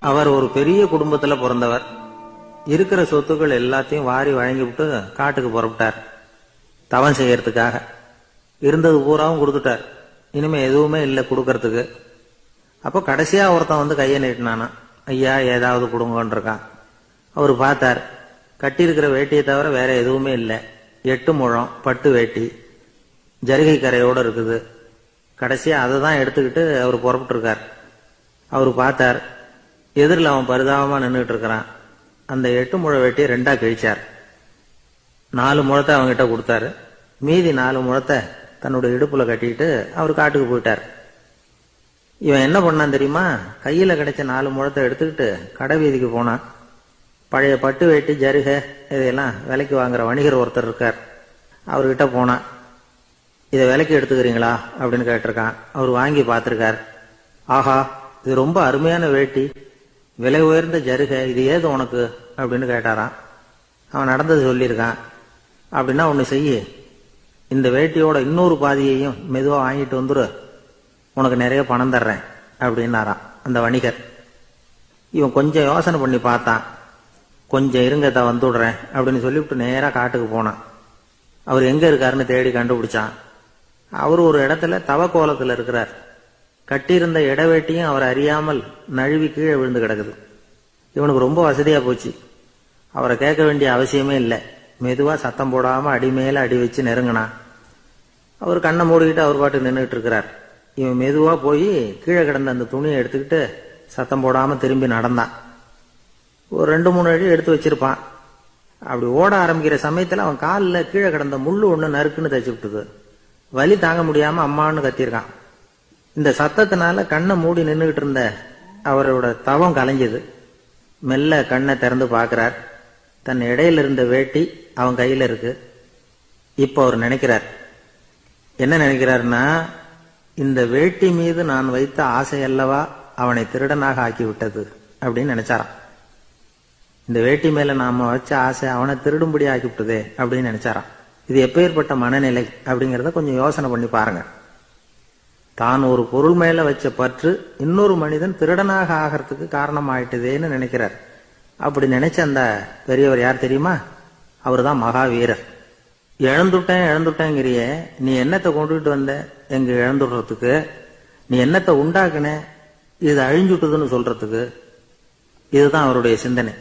அவர் ஒரு பெரிய குடும்பத்துல பிறந்தவர். இருக்கிற சொத்துக்கள் எல்லாத்தையும் வாரி வழங்கி விட்டு காட்டுக்கு புறப்பட்டார் தவம் செய்யறதுக்காக. இருந்தது பூராவும் கொடுத்துட்டார். இனிமே எதுவுமே இல்லை கொடுக்கறதுக்கு. அப்போ கடைசியா ஒருத்தன் வந்து கையை நீட்டினானா, ஐயா ஏதாவது கொடுங்கன்னு இருக்கான். அவர் பார்த்தார், கட்டியிருக்கிற வேட்டியை தவிர வேற எதுவுமே இல்லை. 8 முழம் பட்டு வேட்டி ஜரிகை கரையோடு இருக்குது. கடைசியா அதை தான் எடுத்துக்கிட்டு அவர் புறப்பட்டு இருக்கார். அவர் பார்த்தார், எதிரில் அவன் பரிதாபமா நின்றுட்டு இருக்கிறான். அந்த 8 முழ வேட்டியை 2ஆ கிழிச்சார். 4 முழத்தை அவங்ககிட்ட கொடுத்தாரு. மீதி 4 முழத்தை தன்னுடைய இடுப்புல கட்டிட்டு அவர் காட்டுக்கு போயிட்டார். இவன் என்ன பண்ணான் தெரியுமா? கையில கிடைச்ச 4 முழத்தை எடுத்துக்கிட்டு கடை வீதிக்கு போனான். பழைய பட்டு வேட்டி ஜருகை இதையெல்லாம் விலைக்கு வாங்குற வணிகர் ஒருத்தர் இருக்கார். அவர்கிட்ட போனான். இதை விலைக்கு எடுத்துக்கிறீங்களா அப்படின்னு கேட்டிருக்கான். அவர் வாங்கி பார்த்திருக்கார். ஆஹா, இது ரொம்ப அருமையான வேட்டி, விலை உயர்ந்த ஜருகை, இது ஏது உனக்கு அப்படின்னு கேட்டாரான். அவன் நடந்தது சொல்லியிருக்கான். அப்படின்னா ஒன்று செய்ய, இந்த வேட்டியோட இன்னொரு பாதியையும் மெதுவாக வாங்கிட்டு வந்துரு, உனக்கு நிறைய பணம் தர்றேன் அப்படின்னாரான் அந்த வணிகர். இவன் கொஞ்சம் யோசனை பண்ணி பார்த்தான். கொஞ்சம் இருங்கத்தை வந்துடுறேன் அப்படின்னு சொல்லிவிட்டு நேராக காட்டுக்கு போனான். அவர் எங்க இருக்காருன்னு தேடி கண்டுபிடிச்சான். அவர் ஒரு இடத்துல தவக்கோலத்தில் இருக்கிறார். கட்டியிருந்த இடவேட்டியும் அவர் அறியாமல் நழுவி கீழே விழுந்து கிடக்குது. இவனுக்கு ரொம்ப வசதியா போச்சு. அவரை கேட்க வேண்டிய அவசியமே இல்லை. மெதுவா சத்தம் போடாம அடி மேல அடி வச்சு நெருங்கினான். அவர் கண்ணை மூடிக்கிட்டு அவர் பாட்டு நின்றுட்டு இருக்கிறார். இவன் மெதுவா போய் கீழே கிடந்த அந்த துணியை எடுத்துக்கிட்டு சத்தம் போடாம திரும்பி நடந்தான். ஒரு 2-3 அடி எடுத்து வச்சிருப்பான். அப்படி ஓட ஆரம்பிக்கிற சமயத்துல அவன் காலில் கீழே கிடந்த முள்ளு ஒண்ணு நறுக்குன்னு தச்சு விட்டுது. வலி தாங்க முடியாம அம்மான்னு கத்திருக்கான். இந்த சத்தத்தினால கண்ணை மூடி நின்றுகிட்டு இருந்த அவரோட தவம் கலைஞ்சது. மெல்ல கண்ணை திறந்து பார்க்கிறார். தன் இடையில இருந்த வேட்டி அவன் கையில இருக்கு. இப்ப அவர் நினைக்கிறார், என்ன நினைக்கிறார்னா, இந்த வேட்டி மீது நான் வைத்த ஆசை அல்லவா அவனை திருடனாக ஆக்கி விட்டது அப்படின்னு நினைச்சாராம். இந்த வேட்டி மேல நாம வச்ச ஆசை அவனை திருடும்படி ஆக்கி விட்டதே அப்படின்னு நினைச்சாராம். இது எப்பேற்பட்ட மனநிலை அப்படிங்கறத கொஞ்சம் யோசனை பண்ணி பாருங்க. தான் ஒரு பொருள் மேல வச்ச பற்று இன்னொரு மனிதன் திருடனாக ஆகிறதுக்கு காரணம் ஆயிட்டுதேன்னு நினைக்கிறார். அப்படி நினைச்ச அந்த பெரியவர் யார் தெரியுமா? அவர் தான் மகாவீரர். இழந்துட்டேங்கிறிய, நீ என்னத்தை கொண்டுகிட்டு வந்த எங்க இழந்துடுறதுக்கு? நீ என்னத்தை உண்டாக்குன இது அழிஞ்சுட்டுதுன்னு சொல்றதுக்கு? இதுதான் அவருடைய சிந்தனை.